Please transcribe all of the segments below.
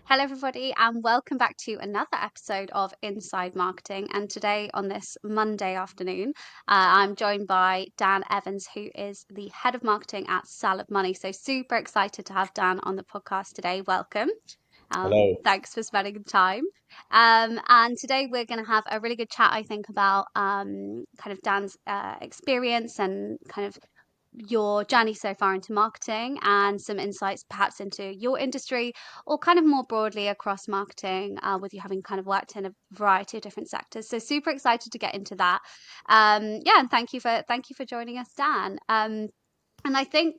Hello, everybody, and welcome back to another episode of Inside Marketing. And today, on this Monday afternoon, I'm joined by Dan Evans, who is the head of marketing at Salad Money. So, super excited to have Dan on the podcast today. Welcome. Hello. Thanks for spending the time. And today we're going to have a really good chat, I think, about kind of Dan's experience and kind of your journey so far into marketing and some insights perhaps into your industry or kind of more broadly across marketing with you having kind of worked in a variety of different sectors. So super excited to get into that. Yeah, and thank you for joining us, Dan. And I think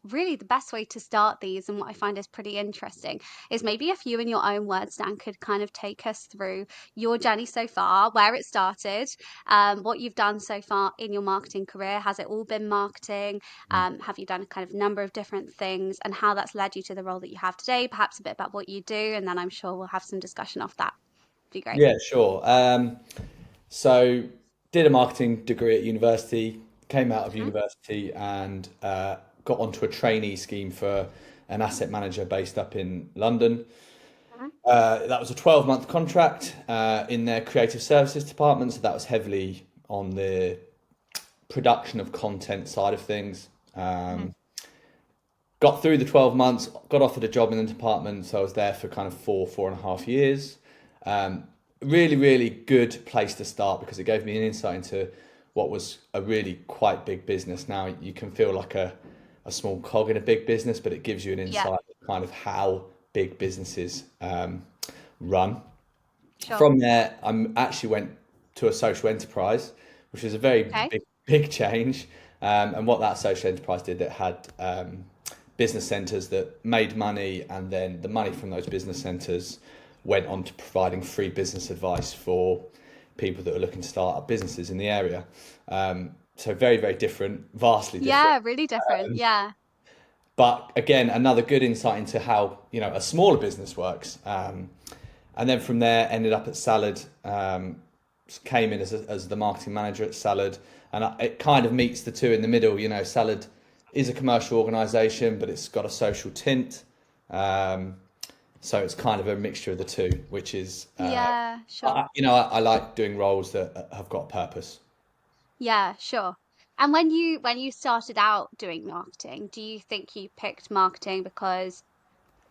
really the best way to start these, and what I find is pretty interesting, is maybe if you, in your own words, Dan, could kind of take us through your journey so far, where it started, what you've done so far in your marketing career. Has it all been marketing? Have you done a kind of number of different things, and how that's led you to the role that you have today? Perhaps a bit about what you do, and then I'm sure we'll have some discussion off that. Be great. Yeah, sure. So did a marketing degree at university, came out of Hmm. university and got onto a trainee scheme for an asset manager based up in London. That was a 12-month contract in their creative services department, so that was heavily on the production of content side of things. Hmm. Got through the 12 months, got offered a job in the department, so I was there for kind of 4.5 years. Really, really good place to start because it gave me an insight into what was a really quite big business. Now you can feel like a small cog in a big business, but it gives you an Yeah, insight of kind of how big businesses run. sure. From there, I actually went to a social enterprise, which was a very Okay. big change. And what that social enterprise did, it had business centres that made money, and then the money from those business centres went on to providing free business advice for people that are looking to start up businesses in the area. So very, very different, vastly different. Yeah, really different. Yeah. But again, another good insight into how a smaller business works. And then from there, ended up at Salad. Came in as the marketing manager at Salad, and it kind of meets the two in the middle. Salad is a commercial organisation, but it's got a social tint. Um, so it's kind of a mixture of the two, which is, Yeah, sure. I like doing roles that have got purpose. Yeah, sure. And when you started out doing marketing, do you think you picked marketing because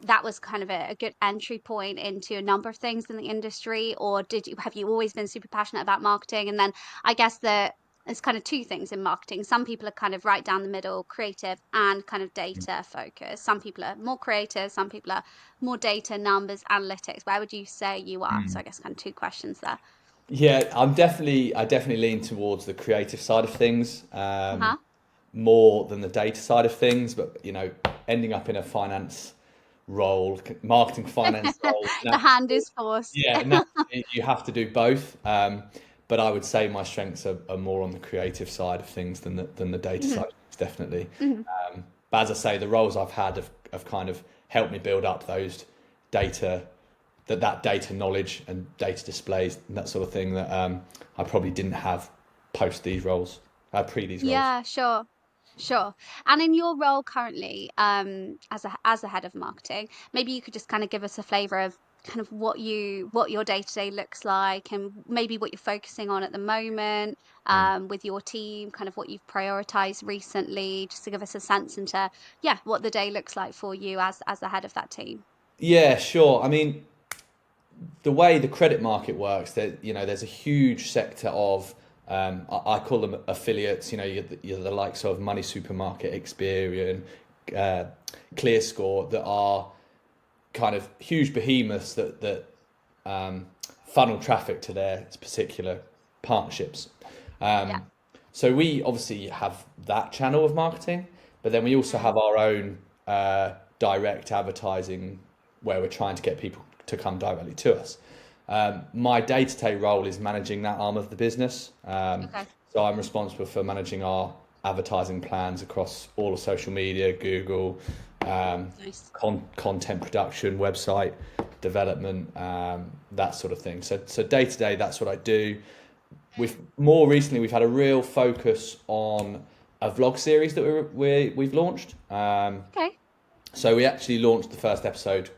that was kind of a good entry point into a number of things in the industry, or did you have you always been super passionate about marketing? And then I guess there's kind of two things in marketing. Some people are kind of right down the middle, creative and kind of data focused. Some people are more creative, some people are more data, numbers, analytics. Where would you say you are? So I guess kind of two questions there. Yeah, I definitely lean towards the creative side of things, Uh-huh. more than the data side of things. But ending up in a finance role, marketing finance role, The hand is forced. yeah, naturally you have to do both. But I would say my strengths are more on the creative side of things than the data Mhm, side, definitely. mhm. But as I say, the roles I've had have kind of helped me build up those data, that data knowledge and data displays and that sort of thing that I probably didn't have post these roles, pre these roles. Yeah, sure. Sure. And in your role currently, as a head of marketing, maybe you could just kind of give us a flavor of kind of what your day to day looks like, and maybe what you're focusing on at the moment, with your team, kind of what you've prioritized recently, just to give us a sense into, yeah, what the day looks like for you as the head of that team. Yeah, sure. I mean, the way the credit market works, that there's a huge sector of I call them affiliates. You're the likes of Money Supermarket, Experian, uh, ClearScore, that are kind of huge behemoths that funnel traffic to their particular partnerships. Yeah. So we obviously have that channel of marketing, but then we also Mm. have our own direct advertising where we're trying to get people to come directly to us. My day-to-day role is managing that arm of the business. Okay. So I'm responsible for managing our advertising plans across all of social media, Google, Nice. content production, website development, that sort of thing. So day to day, that's what I do. We've more recently we've had a real focus on a vlog series that we've launched. Okay. So we actually launched the first episode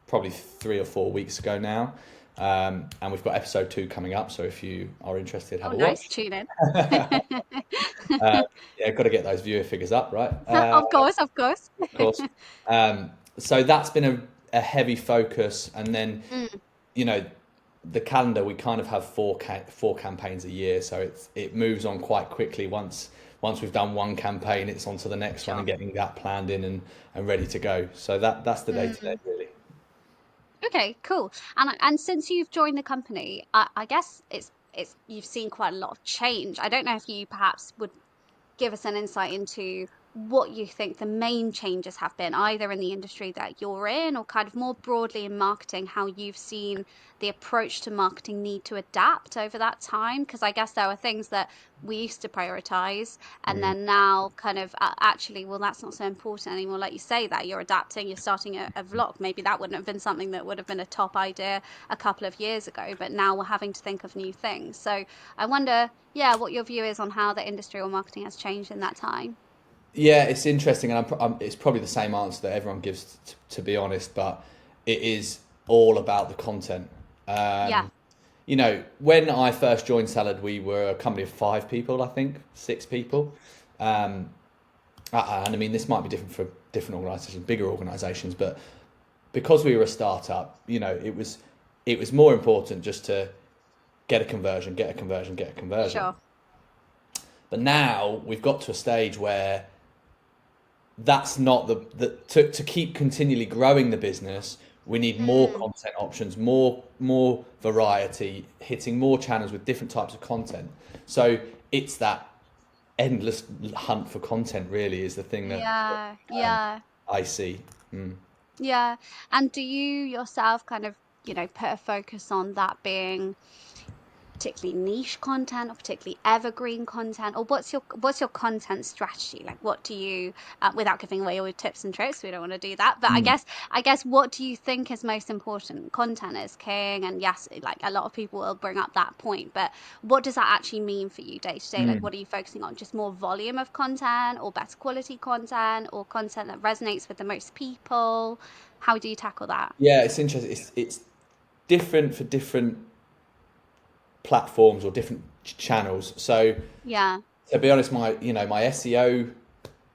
probably 3 or 4 weeks ago now. And we've got episode 2 coming up. So if you are interested, have Oh, a nice. watch. Tune in. uh, yeah, got to get those viewer figures up, right? Of course, of course. Of course. So that's been a heavy focus. And then, Mm, you know, the calendar, we kind of have four campaigns a year. So it moves on quite quickly. Once we've done one campaign, it's on to the next one sure. and getting that planned in and ready to go. So that's the day to day, Mm. really. Okay, cool. And since you've joined the company, I guess it's you've seen quite a lot of change. I don't know if you perhaps would give us an insight into what you think the main changes have been, either in the industry that you're in or kind of more broadly in marketing, how you've seen the approach to marketing need to adapt over that time. Because I guess there were things that we used to prioritize, and Mm. then now kind of actually, well, that's not so important anymore. Like you say, that you're adapting, you're starting a vlog. Maybe that wouldn't have been something that would have been a top idea a couple of years ago, but now we're having to think of new things. So I wonder, yeah, what your view is on how the industry or marketing has changed in that time. Yeah, it's interesting, and it's probably the same answer that everyone gives, to be honest. But it is all about the content. Yeah. Um, when I first joined Salad, we were a company of 5 people, I think, 6 people. Um, and I mean, this might be different for different organisations, bigger organisations, but because we were a startup, it was more important just to get a conversion, get a conversion, get a conversion. Sure. But now we've got to a stage where that's not to keep continually growing the business. We need more Mm, content options, more variety, hitting more channels with different types of content. So it's that endless hunt for content. Really, is the thing that yeah, um, yeah, I see. Mm. yeah. And do you yourself kind of, put a focus on that being particularly niche content or particularly evergreen content, or what's your content strategy? Like, what do you, without giving away all your tips and tricks, we don't want to do that, but Mm. I guess what do you think is most important? Content is king, and yes, like a lot of people will bring up that point, but what does that actually mean for you day to day? Like, Mm. what are you focusing on? Just more volume of content, or better quality content, or content that resonates with the most people? How do you tackle that? Yeah, it's interesting. It's different for different platforms or different channels. So Yeah. to be honest, my SEO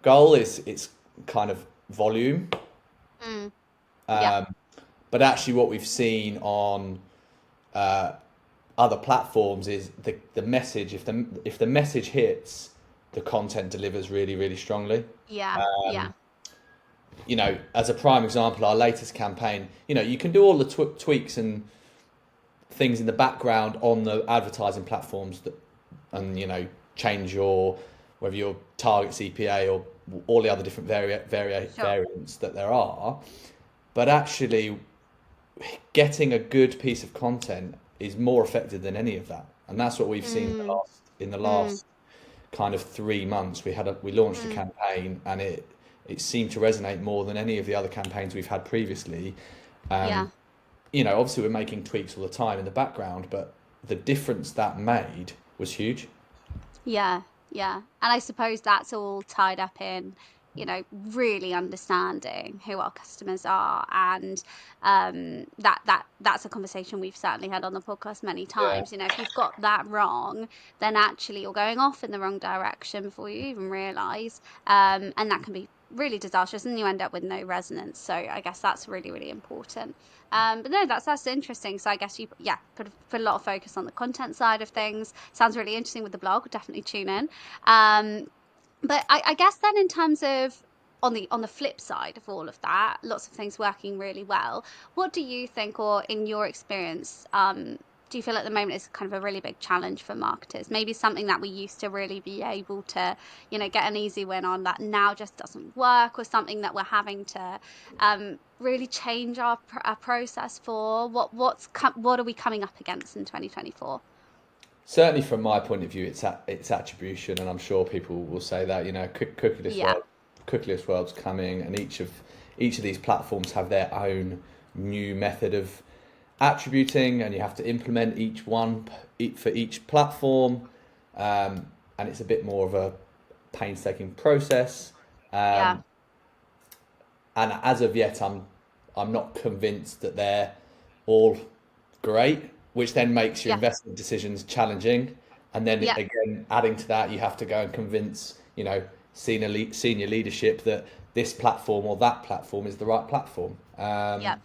goal is it's kind of volume. Mm, yeah. Um, but actually, what we've seen on uh, other platforms is the message. If the message hits, the content delivers really really strongly. Yeah. Yeah. As a prime example, our latest campaign. You can do all the tweaks and things in the background on the advertising platforms and change your whether your target CPA or all the other different Sure. variants that there are. But actually, getting a good piece of content is more effective than any of that, and that's what we've seen Mm, in the mm, last kind of 3 months. We launched a mm. campaign, and it seemed to resonate more than any of the other campaigns we've had previously. Yeah. Um, Obviously we're making tweaks all the time in the background, but the difference that made was huge. Yeah, yeah. And I suppose that's all tied up in, really understanding who our customers are. And that's a conversation we've certainly had on the podcast many Yeah. times. If you've got that wrong, then actually you're going off in the wrong direction before you even realize. And that can be really disastrous and you end up with no resonance. So I guess that's really, really important. But no, that's interesting. So I guess you, yeah, put a lot of focus on the content side of things. Sounds really interesting with the blog. Definitely tune in. Um, but I guess then in terms of on the flip side of all of that, lots of things working really well. What do you think, or in your experience, do you feel at the moment is kind of a really big challenge for marketers? Maybe something that we used to really be able to, get an easy win on that now just doesn't work, or something that we're having to really change our process for. What are we coming up against in 2024? Certainly, from my point of view, it's attribution, and I'm sure people will say that. Yeah, Cookieless world's coming, and each of these platforms have their own new method of attributing, and you have to implement each one for each platform, and it's a bit more of a painstaking process. yeah, Um, and as of yet, I'm not convinced that they're all great, which then makes your Yeah. investment decisions challenging. And then Yeah. again, adding to that, you have to go and convince, senior leadership that this platform or that platform is the right platform. Yeah.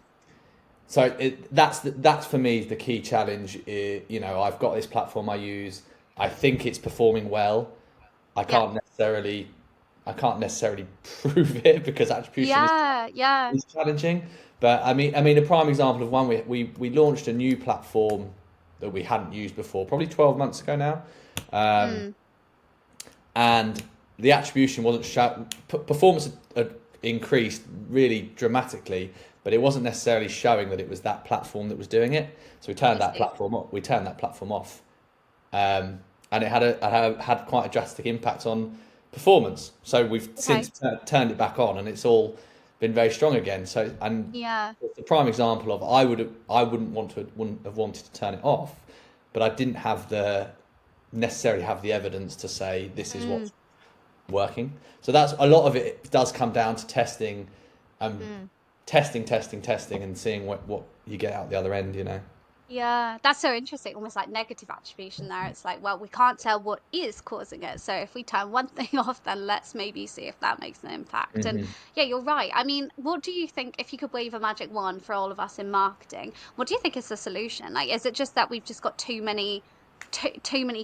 That's for me the key challenge. I've got this platform I use. I think it's performing well. I Yeah. can't necessarily, I can't necessarily prove it because attribution Yeah. Yeah. is challenging. But a prime example of one, we launched a new platform that we hadn't used before, probably 12 months ago now, um, Mm. and the attribution wasn't performance had increased really dramatically, but it wasn't necessarily showing that it was that platform that was doing it. So I see. we turned that platform off, um, and it had quite a drastic impact on performance. So we've Okay. since turned it back on, and it's all been very strong again. So, and Yeah. it's a prime example of I wouldn't have wanted to turn it off, but I didn't have the necessarily have the evidence to say this is Mm. what's working. So that's a lot of it does come down to testing, um, Mm. testing, and seeing what you get out the other end. Yeah, that's so interesting. Almost like negative attribution there. It's like, well, we can't tell what is causing it. So if we turn one thing off, then let's maybe see if that makes an impact. And Hmm. yeah, you're right. I mean, what do you think if you could wave a magic wand for all of us in marketing? What do you think is the solution? Like, is it just that we've just got too many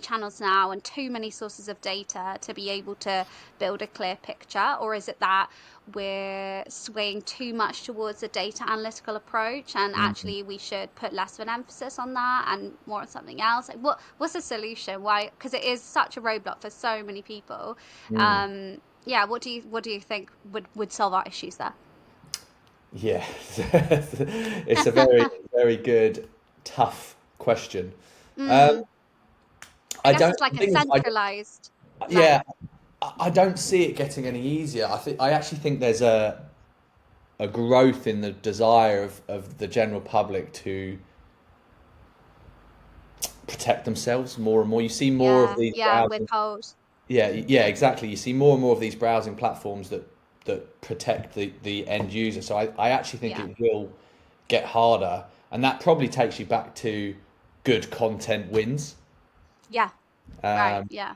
channels now and too many sources of data to be able to build a clear picture? Or is it that we're swaying too much towards a data analytical approach and actually we should put less of an emphasis on that and more on something else? Like what's the solution? Why? Because it is such a roadblock for so many people. Mm. um yeah, what do you think would solve our issues there? Yeah, it's a very, very good, tough question. Um, mm, I I guess don't. it's like The a thing is, centralized, like, yeah, I don't see it getting any easier. I actually think there's a growth in the desire of the general public to protect themselves more and more. You see more of yeah, these yeah, and browsing. withhold. Yeah, exactly. You see more and more of these browsing platforms that protect the end user. So I actually think Yeah. it will get harder, and that probably takes you back to good content wins. Yeah. Right. Um, Yeah.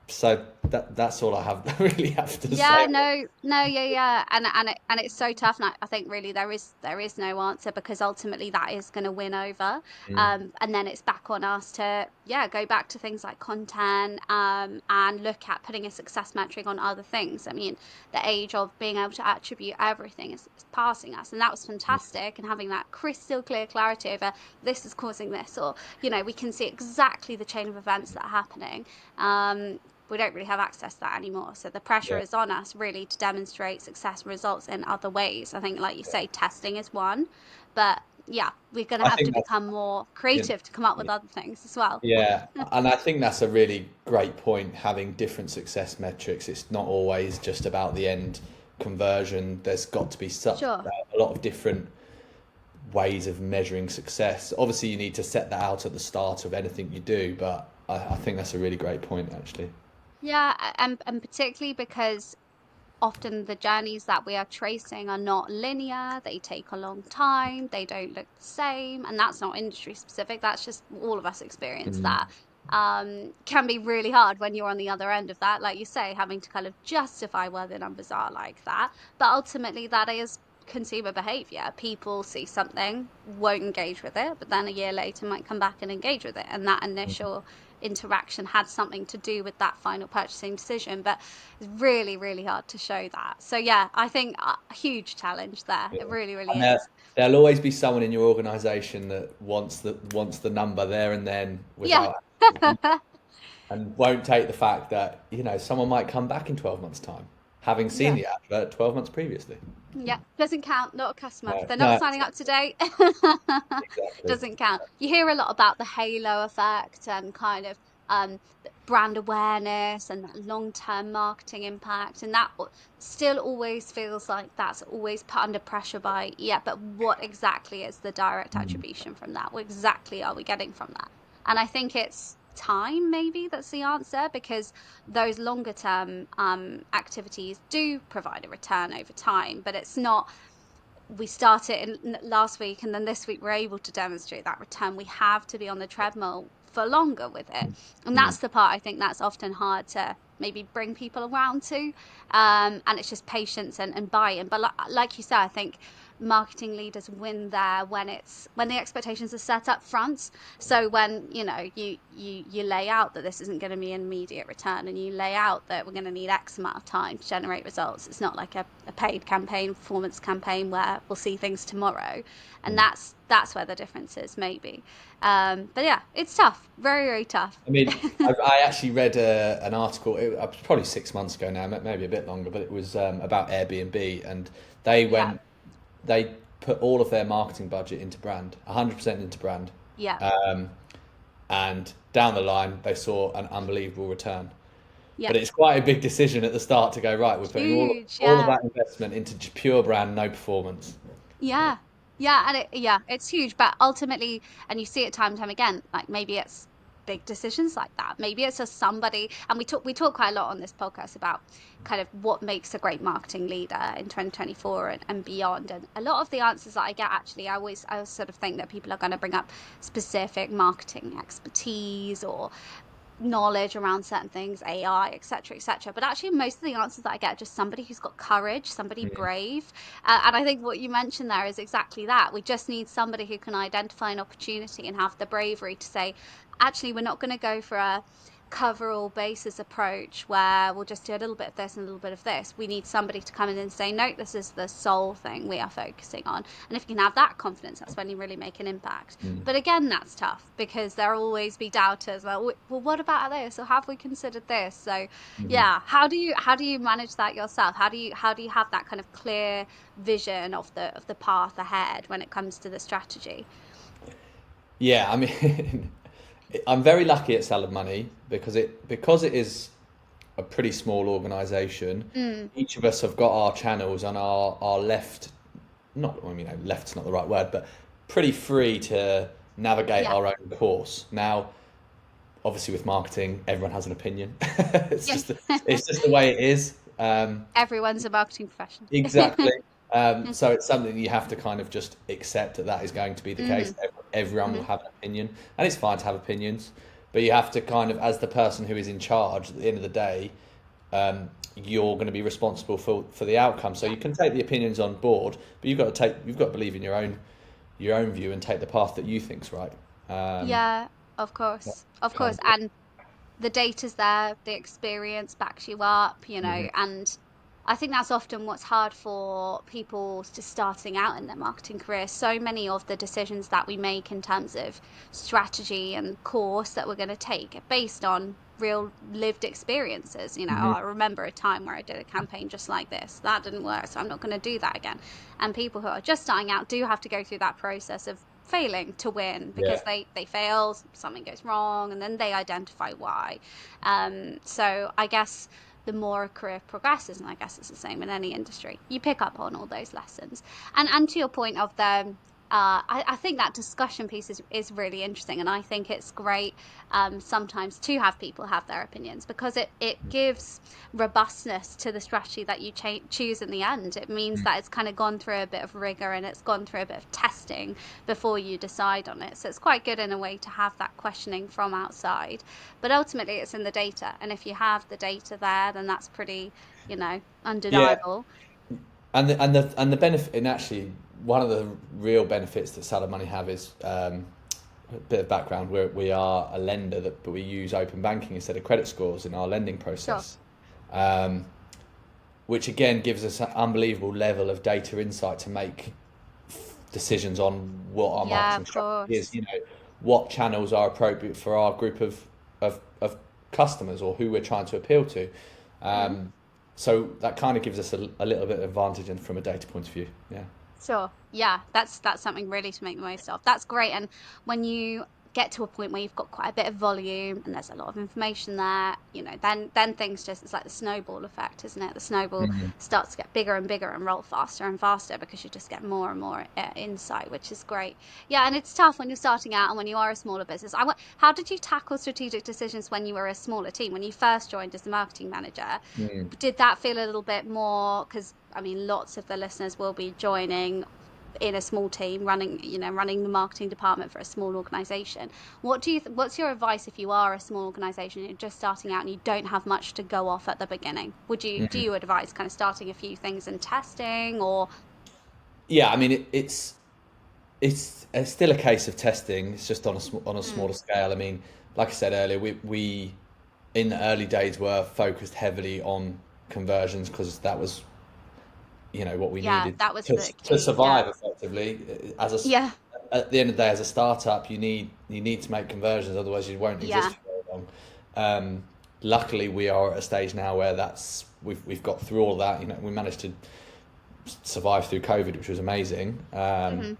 so that's all I have really have to say. Yeah, no, no, yeah, yeah, and it's so tough. And I think really there is no answer because ultimately that is going to win over, Mm, and then it's back on us to go back to things like content, and look at putting a success metric on other things. I mean, the age of being able to attribute everything is passing us, and that was fantastic. And having that crystal clear clarity over this is causing this, or we can see exactly the chain of events that are happening. Um, we don't really have access to that anymore. So the pressure yeah, is on us really to demonstrate success results in other ways. I think, like you say, testing is one, but yeah, we're going to I have to think that's become more you know, creative to come up with other things as well. yeah, and I think that's a really great point. Having different success metrics, it's not always just about the end conversion. There's got to be Sure. a lot of different ways of measuring success. Obviously, you need to set that out at the start of anything you do, but I think that's a really great point, actually. Yeah, and particularly because often the journeys that we are tracing are not linear, they take a long time, they don't look the same, and that's not industry specific, that's just all of us experience Mm, that. Can be really hard when you're on the other end of that, like you say, having to kind of justify why the numbers are like that. But ultimately, that is consumer behavior. People see something, won't engage with it, but then a year later might come back and engage with it. And that initial interaction had something to do with that final purchasing decision. But it's really, really hard to show that. So yeah, I think a huge challenge there. yeah. It really, really And is. there'll always be someone in your organisation that wants the number there and then Yeah. without and won't take the fact that someone might come back in 12 months' time, having seen Yeah. the advert 12 months previously. Yeah, doesn't count, not a customer. If No, they're not no, signing up today, exactly. doesn't count. You hear a lot about the halo effect and kind of brand awareness and that long-term marketing impact, and that still always feels like that's always put under pressure by, yeah, but what exactly is the direct Mm, attribution from that? What exactly are we getting from that? And I think it's time maybe that's the answer because those longer term activities do provide a return over time, but it's not. we started last week, and then this week we're able to demonstrate that return. We have to be on the treadmill for longer with it, and Mm, that's the part I think that's often hard to maybe bring people around to. And it's just patience and buy-in. But like you said, I think marketing leaders win there when it's when the expectations are set up front. So when you lay out that this isn't going to be an immediate return, and you lay out that we're going to need X amount of time to generate results. It's not like a paid campaign, performance campaign where we'll see things tomorrow, and mm. that's where the difference is maybe. But yeah, it's tough, very very tough. I mean, I actually read an article, it was probably 6 months ago now, maybe a bit longer, but it was about Airbnb, and they Yeah, went, they put all of their marketing budget into brand, 100% into brand, yeah, um, and down the line they saw an unbelievable return. yeah. But it's quite a big decision at the start to go, right, we're putting Huge, all of yeah. that investment into just pure brand, no performance. Yeah. Yeah, and it's huge, but ultimately, and you see it time and time again, like maybe it's big decisions like that. Maybe it's just somebody, and we talk quite a lot on this podcast about kind of what makes a great marketing leader in 2024 and beyond. And a lot of the answers that I get actually, I always sort of think that people are going to bring up specific marketing expertise or knowledge around certain things, AI, etc., etc. But actually, most of the answers that I get are just somebody who's got courage, somebody Mm. brave. And I think what you mentioned there is exactly that. We just need somebody who can identify an opportunity and have the bravery to say, actually, we're not going to go for a cover all basis approach where we'll just do a little bit of this and a little bit of this. We need somebody to come in and say, no, this is the sole thing we are focusing on. And if you can have that confidence, that's when you really make an impact. Mm. But again, that's tough because there'll always be doubters like, well, what about this? Or have we considered this? So Mhm. yeah, how do you manage that yourself? How do you have that kind of clear vision of the path ahead when it comes to the strategy? Yeah, I mean, I'm very lucky at Salad Money because it is a pretty small organisation. Mm, Each of us have got our channels and our left, not, I mean, left's not the right word, but pretty free to navigate yeah. our own course. Now, obviously, with marketing, everyone has an opinion. Yeah. It's just the way it is. Everyone's a marketing professional. Exactly. So it's something you have to kind of just accept that that is going to be the case. Hmm. Everyone will Hmm. have an opinion, and it's fine to have opinions, but you have to kind of, as the person who is in charge, at the end of the day, you're going to be responsible for the outcome. So Yeah. you can take the opinions on board, but you've got to believe in your own view and take the path that you think's right. Um, Yeah, of course. Of kind course. of, And the data's there, the experience backs you up, Mhm. and I think that's often what's hard for people just starting out in their marketing career. So many of the decisions that we make in terms of strategy and course that we're going to take are based on real lived experiences. Oh, Mhm. I remember a time where I did a campaign just like this. That didn't work, so I'm not going to do that again. And people who are just starting out do have to go through that process of failing to win because Yeah. they fail, something goes wrong, and then they identify why. So I guess the more a career progresses, and I guess it's the same in any industry, you pick up on all those lessons. And to your point of the I think that discussion piece is really interesting, and I think it's great sometimes to have people have their opinions because it gives robustness to the strategy that you choose in the end. It means that it's kind of gone through a bit of rigor and it's gone through a bit of testing before you decide on it. So it's quite good in a way to have that questioning from outside. But ultimately, it's in the data. And if you have the data there, then that's pretty, Yeah. undeniable. And the benefit, and actually one of the real benefits that Salad Money have is, a bit of background. We are a lender but we use open banking instead of credit scores in our lending Sure. process, um, which again gives us an unbelievable level of data insight to make decisions on what our Yeah, marketing of strategy is. course. What channels are appropriate for our group of customers or who we're trying to appeal to. Mhm. Um, so that kind of gives us a little bit of advantage and from a data point of view. Yeah. Sure. Yeah, that's something really to make the most of. That's great. And when you get to a point where you've got quite a bit of volume and there's a lot of information there, then things just it's like the snowball effect, isn't it? The snowball Mhm. starts to get bigger and bigger and roll faster and faster because you just get more and more insight, which is great. Yeah, and it's tough when you're starting out and when you are a smaller business. How did you tackle strategic decisions when you were a smaller team? When you first joined as the marketing manager, Mm. did that feel a little bit more? Because I mean, lots of the listeners will be joining. in a small team running, running the marketing department for a small organization. What's your advice if you are a small organization, you're just starting out and you don't have much to go off at the beginning? Do you advise kind of starting a few things and testing, or Yeah, I mean it's still a case of testing. It's just on a mm, smaller scale. I mean, like I said earlier, we in the early days were focused heavily on conversions because that was what we yeah, needed that was to the to key. Yeah. survive effectively. Yeah. At the end of the day, as a startup, you need to make conversions, otherwise you won't Yeah. exist for very long. Um, Luckily, we are at a stage now where we've got through all of that. We managed to survive through COVID, which was amazing. Hmm.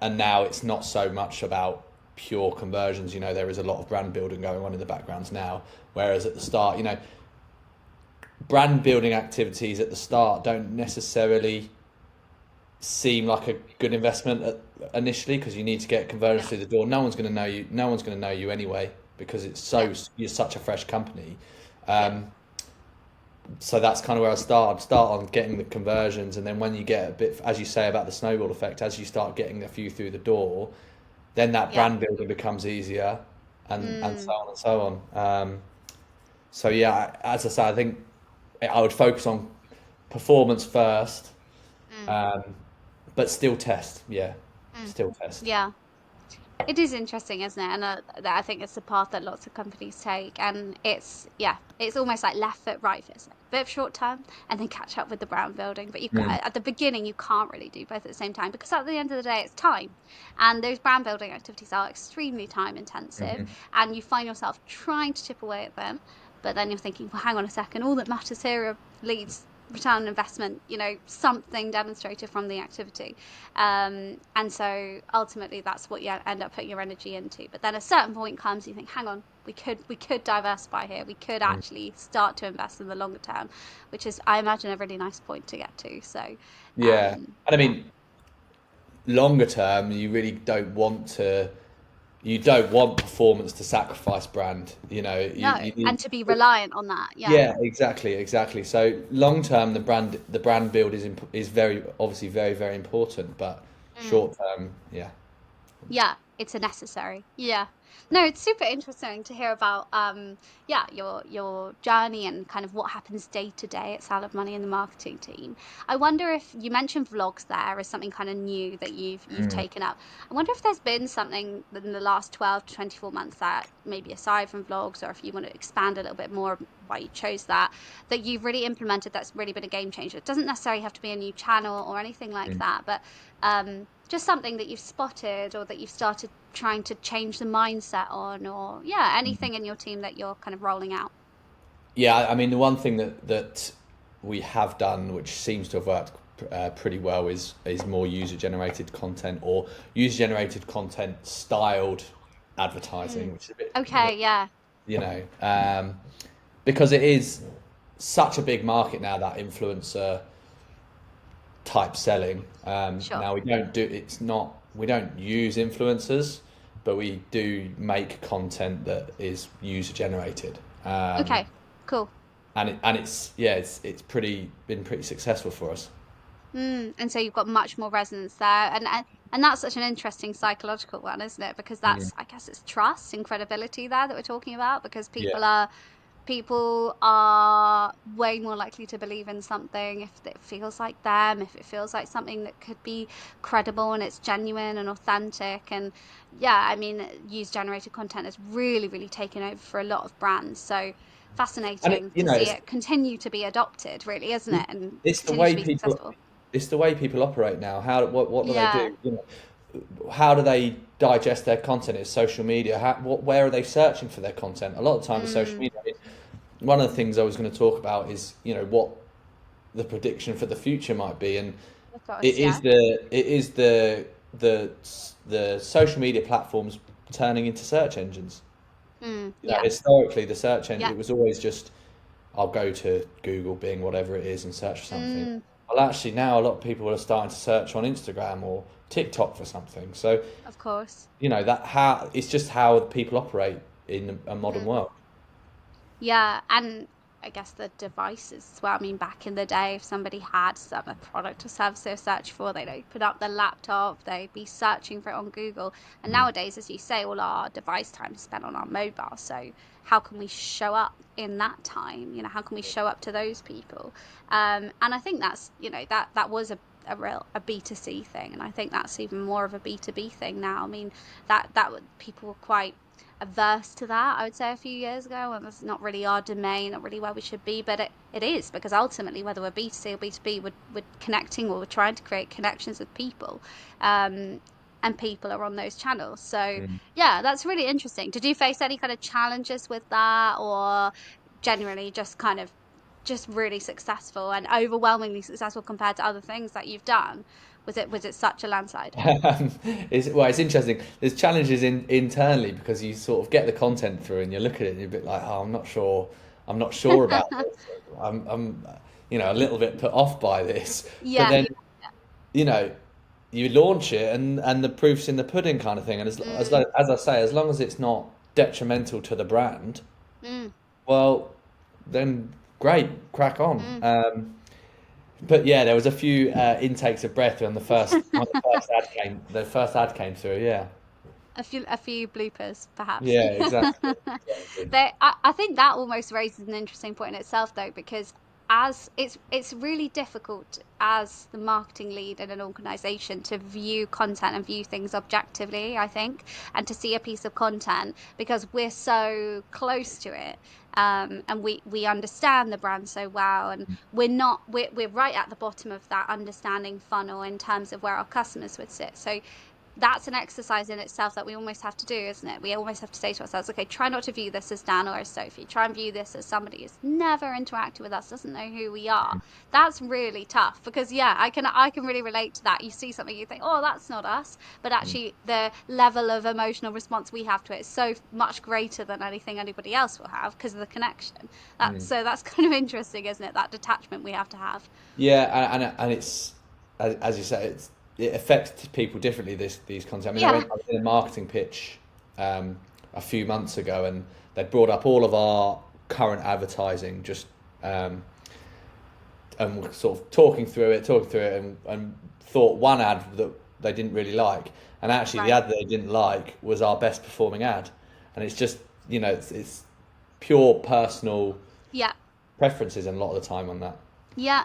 And now it's not so much about pure conversions. There is a lot of brand building going on in the backgrounds now, whereas at the start, brand building activities at the start don't necessarily seem like a good investment initially, because you need to get conversions Yeah. through the door. No one's going to know you. No one's going to know you anyway, because Yeah. you're such a fresh company. Yeah. Um, so that's kind of where I start. I'd start on getting the conversions, and then when you get a bit, as you say about the snowball effect, as you start getting a few through the door, then that Yeah. brand building becomes easier, and so Mm, on and so on. So yeah, as I say, I think I would focus on performance first, mm, um, but still test. Yeah, mm. still test. Yeah. It is interesting, isn't it? And I think it's the path that lots of companies take. And it's almost like left foot, right foot. So a bit of short term and then catch up with the brand building. But Mm, at the beginning, you can't really do both at the same time, because at the end of the day, it's time. And those brand building activities are extremely time intensive. mhm. And you find yourself trying to chip away at them. But then you're thinking, well, hang on a second, all that matters here are leads, return on investment, something demonstrated from the activity. And so ultimately that's what you end up putting your energy into. But then a certain point comes, you think, hang on, we could diversify here. We could actually start to invest in the longer term, which is, I imagine, a really nice point to get to. So Yeah, and I yeah. mean, longer term, you really don't want to. You don't want performance to sacrifice brand. You No. And need. to be reliant on that. Yeah. Yeah, exactly, exactly. So long term, the brand build is very obviously very very important, but Mm. short term, yeah. Yeah, it's a necessary. Yeah. No, it's super interesting to hear about yeah, your journey and kind of what happens day to day at Salad Money and the marketing team. I wonder if you mentioned vlogs there as something kind of new that you've Mm. taken up. I wonder if there's been something in the last 12 to 24 months that maybe aside from vlogs, or if you want to expand a little bit more why you chose that you've really implemented that's really been a game changer. It doesn't necessarily have to be a new channel or anything like Mm. that, but just something that you've spotted or that you've started trying to change the mindset on, or yeah, anything in your team that you're kind of rolling out. Yeah, I mean the one thing that we have done, which seems to have worked pretty well, is more user generated content, or user generated content styled advertising, Mm. which is a bit, Okay, yeah, you know, because it is such a big market now, that influencer type selling. sure. Now we don't use influencers, but we do make content that is user generated. Okay, cool. And it's yeah, it's been pretty successful for us. And so you've got much more resonance there, and that's such an interesting psychological one, isn't it? Because Mm. that's, I guess, it's trust and credibility there that we're talking about, because Yeah, people are way more likely to believe in something if it feels like them, if it feels like something that could be credible and it's genuine and authentic. And yeah, I mean, user generated content has really, really taken over for a lot of brands. So and it, fascinating you to know see it's it continue to be adopted, really, isn't it? And it's the continue to way be people successful. it's the way people operate now. What do they Yeah. do? How do they digest their content? It's social media. Where are they searching for their content? A lot of the time, it's social Mm, media. I mean, one of the things I was going to talk about is what the prediction for the future might be, and of course. Yeah. it is the the social media platforms turning into search engines. Yeah. Historically, the search engine, Yeah. it was always just, I'll go to Google, Bing, whatever it is, and search for something. Mm, Well, actually, now a lot of people are starting to search on Instagram or TikTok for something. So, of course. that how it's just how people operate in a modern Mm. world. Yeah. I guess the devices as well. I mean, back in the day, if somebody had a product or service they were searching for, they'd open up the laptop, they'd be searching for it on Google. And Mm. nowadays, as you say, all our device time is spent on our mobile. So how can we show up in that time? How can we show up to those people? And I think that's, that was a real a B2C thing, and I think that's even more of a B2B thing now. I mean, people were quite averse to that, I would say, a few years ago, and it's not really our domain, not really where we should be, but it is, because ultimately, whether we're B2C or B2B, we're connecting, or we're trying to create connections with people. Um, and people are on those channels. So Mm. yeah, that's really interesting. Did you face any kind of challenges with that, or generally just really successful and overwhelmingly successful compared to other things that you've done? Was it such a landslide? It's interesting. There's challenges internally because you sort of get the content through and you look at it and you're a bit like, oh, I'm not sure. I'm not sure about this. I'm a little bit put off by this. But Yeah. then, you know, you launch it and the proof's in the pudding kind of thing. And Mm, as I say, as long as it's not detrimental to the brand, mm, well, then great, crack on. mm. But yeah, there was a few intakes of breath when the first ad came through. Yeah, A few bloopers, perhaps. yeah, exactly, exactly. I think that almost raises an interesting point in itself, though, because as it's really difficult as the marketing lead in an organization to view content and view things objectively, I think, and to see a piece of content because we're so close to it. And we understand the brand so well, and we're right at the bottom of that understanding funnel in terms of where our customers would sit. So that's an exercise in itself that we almost have to do, isn't it? We almost have to say to ourselves, okay, try not to view this as Dan or as Sophie. Try and view this as somebody who's never interacted with us, doesn't know who we are. That's really tough because yeah, I can really relate to that. You see something, you think, oh, that's not us, but Mm, actually the level of emotional response we have to it is so much greater than anything anybody else will have because of the connection. That's mm. so that's kind of interesting, isn't it? That detachment we have to have. Yeah, and it's as you say, it affects people differently. These concepts. I mean, Yeah, I was in a marketing pitch um, a few months ago, and they brought up all of our current advertising, just and we're sort of talking through it, and thought one ad that they didn't really like, and actually the right. ad they didn't like was our best performing ad, and it's just it's pure personal Yeah. preferences, and a lot of the time on that. Yeah.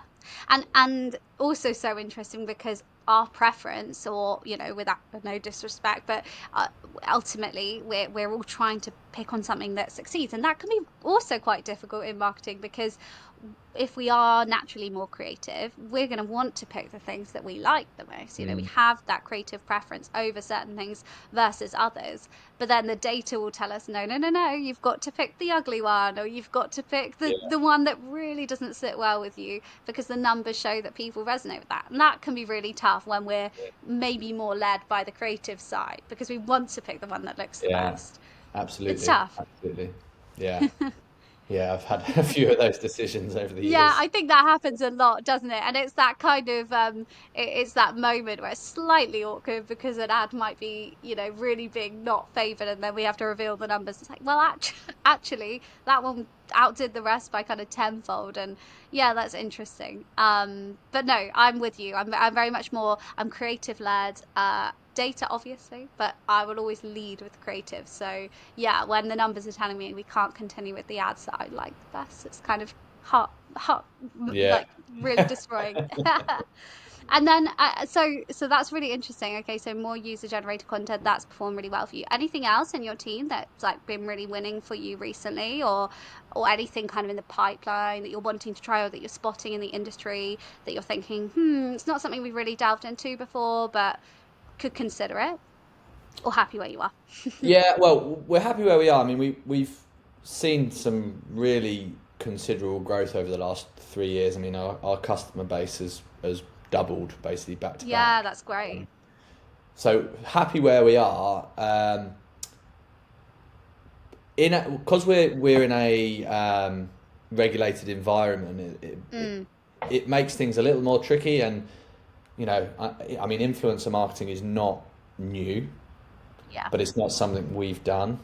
And also so interesting because our preference, or without no disrespect, but uh, ultimately we're all trying to pick on something that succeeds, and that can be also quite difficult in marketing because if we are naturally more creative, we're going to want to pick the things that we like the most. We Mm. have that creative preference over certain things versus others. But then the data will tell us, no, no, no, no, you've got to pick the ugly one, or you've got to pick the one that really doesn't sit well with you because the numbers show that people resonate with that. And that can be really tough when we're maybe more led by the creative side because we want to pick the one that looks the Yeah, best. It's absolutely, tough. absolutely. Yeah, yeah. I've had a few of those decisions over the Yeah, years. I think that happens a lot, doesn't it? And it's that kind of it's that moment where it's slightly awkward because an ad might be, really being not favored, and then we have to reveal the numbers. It's like, well, actually, that one outdid the rest by kind of tenfold, and yeah, that's interesting. But no, I'm with you. I'm very much more I'm creative led. Data obviously, but I will always lead with creative. So yeah, when the numbers are telling me we can't continue with the ads that I like the best, it's kind of hot, Yeah. like really destroying. And then so that's really interesting. Okay, so more user generated content that's performed really well for you. Anything else in your team that's like been really winning for you recently, or anything kind of in the pipeline that you're wanting to try, or that you're spotting in the industry that you're thinking, it's not something we've really delved into before, but could consider it, or happy where you are? Yeah, well, we're happy where we are. I mean, we've seen some really considerable growth over the last 3 years. I mean, our customer base has doubled basically back to Yeah, back. that's great. So happy where we are. Because we're in a regulated environment, Mm, it makes things a little more tricky. And I mean, influencer marketing is not new, yeah, but it's not something we've done.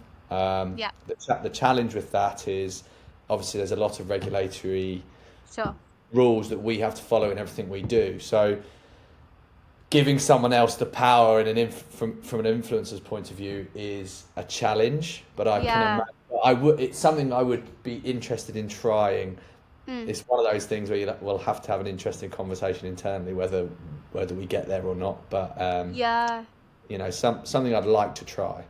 yeah. The challenge with that is obviously there's a lot of regulatory Sure. rules that we have to follow in everything we do. So giving someone else the power and from an influencer's point of view is a challenge. But I can Yeah. imagine I would. It's something I would be interested in trying. Mm. It's one of those things where we'll have to have an interesting conversation internally whether we get there or not. But Yeah. something I'd like to try.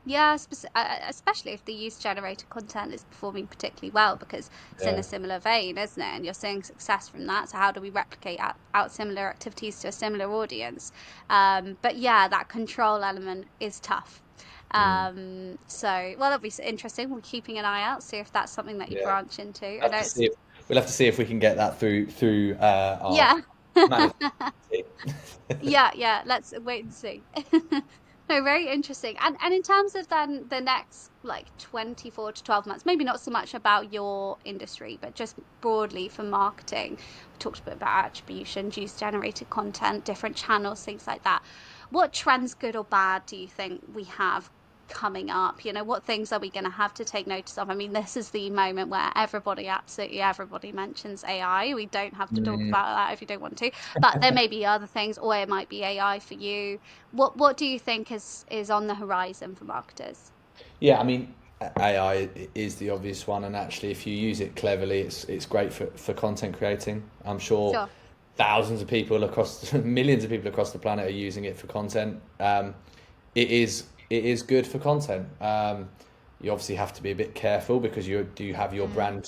Yeah, especially if the user-generated content is performing particularly well, because it's in Yeah. a similar vein, isn't it? And you're seeing success from that. So how do we replicate out similar activities to a similar audience? But yeah, that control element is tough. Mm. So, well, that'll be interesting. We're keeping an eye out, see if that's something that you Yeah. branch into. I Have know to it's, see if we'll have to see if we can get that through our yeah. management team. Yeah, yeah, let's wait and see. No, very interesting. And in terms of then the next like 24 to 12 months, maybe not so much about your industry, but just broadly for marketing. We talked a bit about attribution, user generated content, different channels, things like that. What trends, good or bad, do you think we have coming up? What things are we going to have to take notice of? I mean, this is the moment where everybody, absolutely everybody mentions AI. We don't have to talk Mm. about that if you don't want to, but there may be other things, or it might be AI for you. What do you think is on the horizon for marketers? Yeah, I mean, AI is the obvious one, and actually, if you use it cleverly, it's great for content creating. I'm sure Sure. thousands of people across millions of people across the planet are using it for content. It is good for content. You obviously have to be a bit careful because you do have your Mm,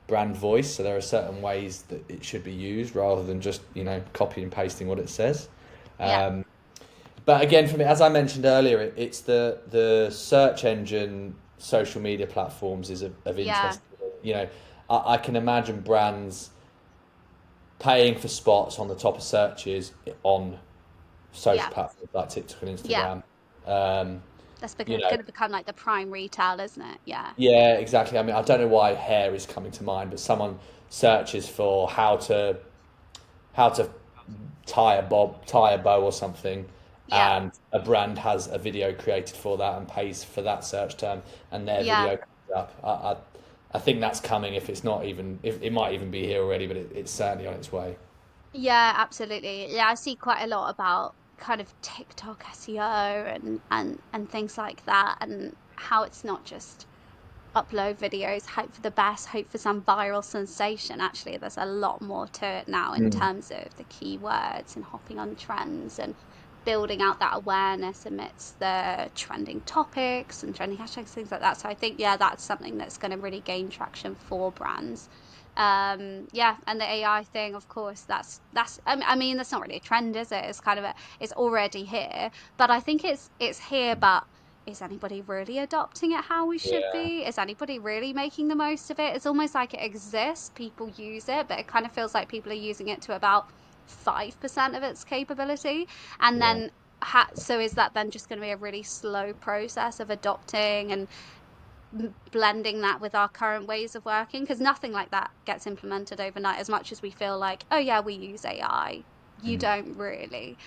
brand voice, so there are certain ways that it should be used rather than just copy and pasting what it says. yeah. Um, but again, for me, as I mentioned earlier, it's the search engine, social media platforms is of Yeah. interest. You know, I can imagine brands paying for spots on the top of searches on social Yeah. platforms like TikTok and Yeah. Instagram. Um, That's you going know, to become like the prime retail, isn't it? Yeah. yeah, exactly. I mean, I don't know why hair is coming to mind, but someone searches for how to tie a bow or something, Yeah. and a brand has a video created for that and pays for that search term, and their Yeah. video comes up. I think that's coming. If it's not even, if it might even be here already, but it's certainly on its way. Yeah, absolutely. Yeah, I see quite a lot about kind of TikTok SEO and things like that, and how it's not just upload videos, hope for the best, hope for some viral sensation. Actually, there's a lot more to it now in Mm. terms of the keywords and hopping on trends and building out that awareness amidst the trending topics and trending hashtags, things like that. So I think, yeah, that's something that's going to really gain traction for brands. Yeah, and the AI thing, of course, I mean, that's not really a trend, is it? It's kind of it's already here, but I think it's here, but is anybody really adopting it how we should Yeah, be? Is anybody really making the most of it? It's almost like it exists, people use it, but it kind of feels like people are using it to about 5% of its capability. And yeah, then, so is that then just going to be a really slow process of adopting and blending that with our current ways of working? Because nothing like that gets implemented overnight, as much as we feel like, oh, yeah, we use AI. You mm, don't really.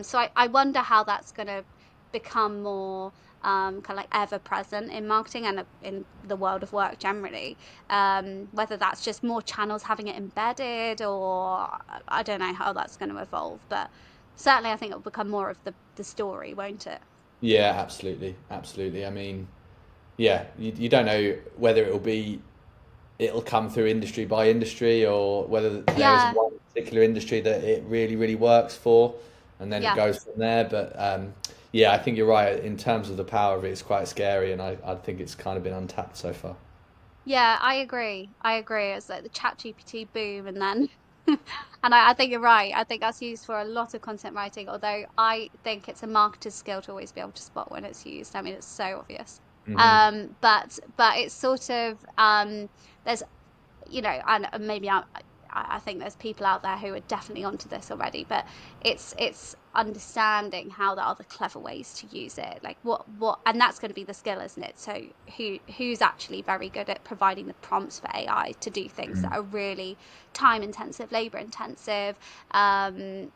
So I wonder how that's going to become more kind of like ever present in marketing and in the world of work generally. Whether that's just more channels having it embedded, or I don't know how that's going to evolve, but certainly I think it'll become more of the story, won't it? yeah. Absolutely, absolutely. I mean, yeah, you don't know whether it'll come through industry by industry, or whether there is Yeah, one particular industry that it really, really works for, and then it yeah. goes from there. But yeah, I think you're right. In terms of the power of it, it's quite scary, and I think it's kind of been untapped so far. Yeah, I agree. I agree. It's like the chat GPT boom and then and I think you're right. I think that's used for a lot of content writing, although I think it's a marketer's skill to always be able to spot when it's used. I mean, it's so obvious. Hmm. But it's sort of there's and maybe I think there's people out there who are definitely onto this already, but it's understanding how there are the clever ways to use it, like and that's going to be the skill, isn't it? So who's actually very good at providing the prompts for AI to do things that are really time intensive, labor intensive,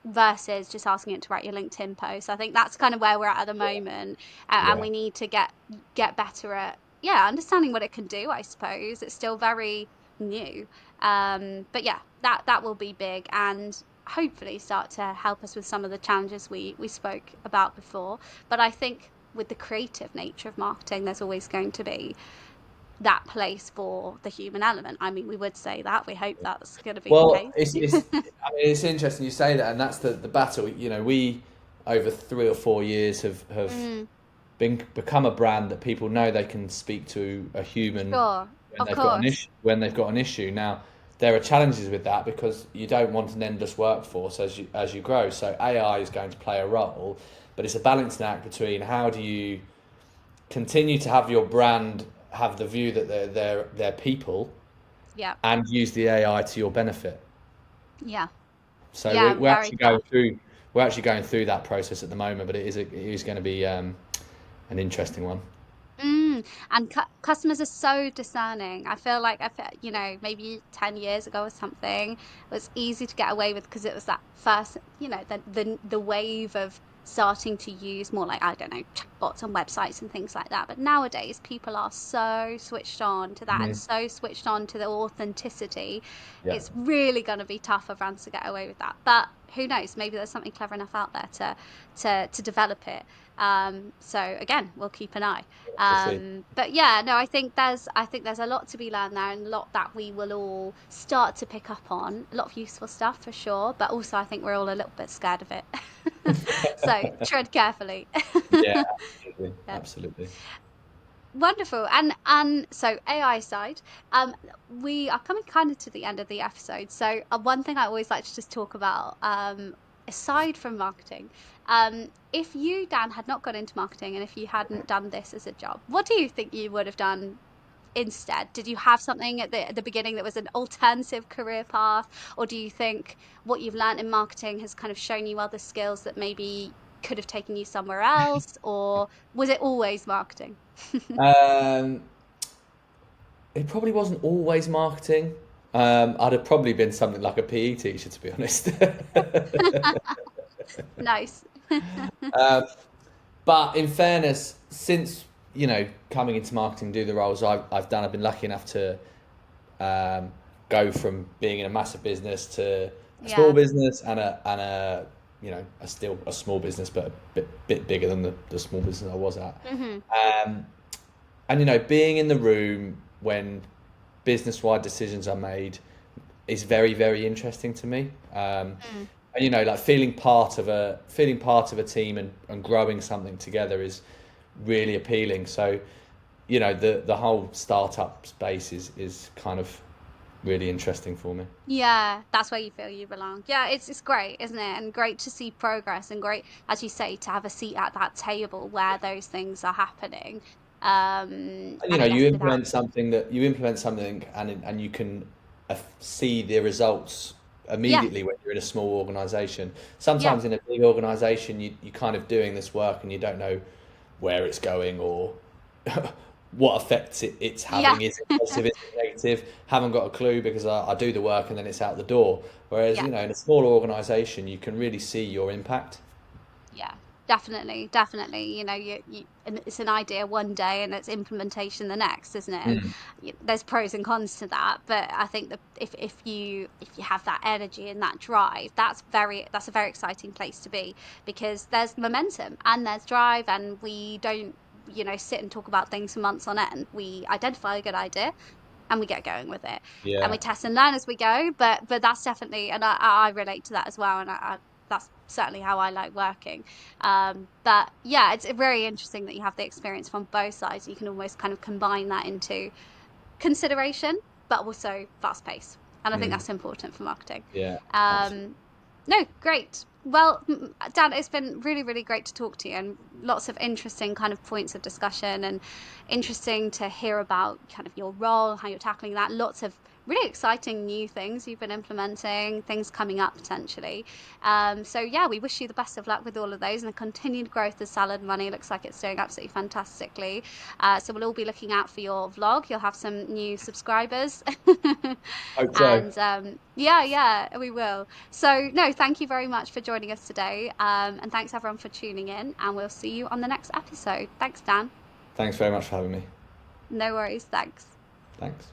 versus just asking it to write your LinkedIn post. I think that's kind of where we're at the moment, and Yeah, we need to get better at yeah, understanding what it can do, I suppose. It's still very new. But yeah, that will be big and hopefully start to help us with some of the challenges we spoke about before. But I think with the creative nature of marketing, there's always going to be that place for the human element. I mean, we would say that. We hope that's going to be the Well, case. it's I mean, it's interesting you say that, and that's the battle. You know, we over 3 or 4 years have Mm, become a brand that people know they can speak to a human sure, when of they've got an course. issue. When they've got an issue, now there are challenges with that because you don't want an endless workforce as you grow. So AI is going to play a role, but it's a balancing act between how do you continue to have your brand have the view that they're people Yeah, and use the AI to your benefit. yeah, So yeah, we're very actually going tough. through that process at the moment, but it is going to be an interesting one. And customers are so discerning. I feel like maybe 10 years ago or something, it was easy to get away with because it was that first, the wave of starting to use more like, I don't know, chatbots on websites and things like that. But nowadays, people are so switched on to that and Mhm. so switched on to the authenticity. Yeah, It's really going to be tough for brands to get away with that. But who knows? Maybe there's something clever enough out there to develop it. So again, we'll keep an eye. to see. But yeah, no, I think there's a lot to be learned there and a lot that we will all start to pick up on. A lot of useful stuff for sure, but also I think we're all a little bit scared of it. So tread carefully. Yeah, absolutely, Yeah. absolutely. Wonderful. And so AI side, we are coming kind of to the end of the episode. So one thing I always like to just talk about, aside from marketing, if you, Dan, had not got into marketing and if you hadn't done this as a job, what do you think you would have done instead? Did you have something at the beginning that was an alternative career path, or do you think what you've learned in marketing has kind of shown you other skills that maybe could have taken you somewhere else, or was it always marketing? Um, it probably wasn't always marketing. I'd have probably been something like a PE teacher, to be honest. Nice. um, but in fairness, since coming into marketing, do the roles I've done, I've been lucky enough to um, go from being in a massive business to a small Yeah. business and a a still a small business, but a bit bigger than the small business I was at. Hmm. Um, and being in the room when business wide decisions are made is very very interesting to me. Mm. And like feeling part of a team and growing something together is really appealing. So the whole startup space is kind of really interesting for me. Yeah, that's where you feel you belong. Yeah, it's great, isn't it? And great to see progress and great, as you say, to have a seat at that table where those things are happening. And And I guess without, you implement something and you can see the results yeah, immediately when you're in a small organization. yeah, Sometimes in a big organization you kind of doing this work and you don't know where it's going or what effects it's yeah, having. Is it positive, is it negative? Haven't got a clue because I do the work and then it's out the door. Whereas yeah. in a smaller organization you can really see your impact. Yeah, definitely, definitely. And it's an idea one day and it's implementation the next, isn't it? And Mm. there's pros and cons to that, but I think that if you have that energy and that drive, that's a very exciting place to be because there's momentum and there's drive, and we don't sit and talk about things for months on end. We identify a good idea and we get going with it, and we Yeah. test and learn as we go. But that's definitely, and I relate to that as well, and that's certainly how I like working. But yeah, it's very interesting that you have the experience from both sides. You can almost kind of combine that into consideration, but also fast pace, and I think Mm. that's important for marketing. Yeah. Absolutely. um no, great. Well, Dan, it's been really, really great to talk to you, and lots of interesting kind of points of discussion, and interesting to hear about kind of your role, how you're tackling that. Lots of really exciting new things you've been implementing, things coming up potentially. So yeah, we wish you the best of luck with all of those and the continued growth of Salad Money. Looks like it's doing absolutely fantastically. So we'll all be looking out for your vlog. You'll have some new subscribers. Hope so. And yeah, yeah, we will. So, no, thank you very much for joining us today. And thanks everyone for tuning in. And we'll see you on the next episode. Thanks, Dan. Thanks very much for having me. No worries. Thanks. Thanks.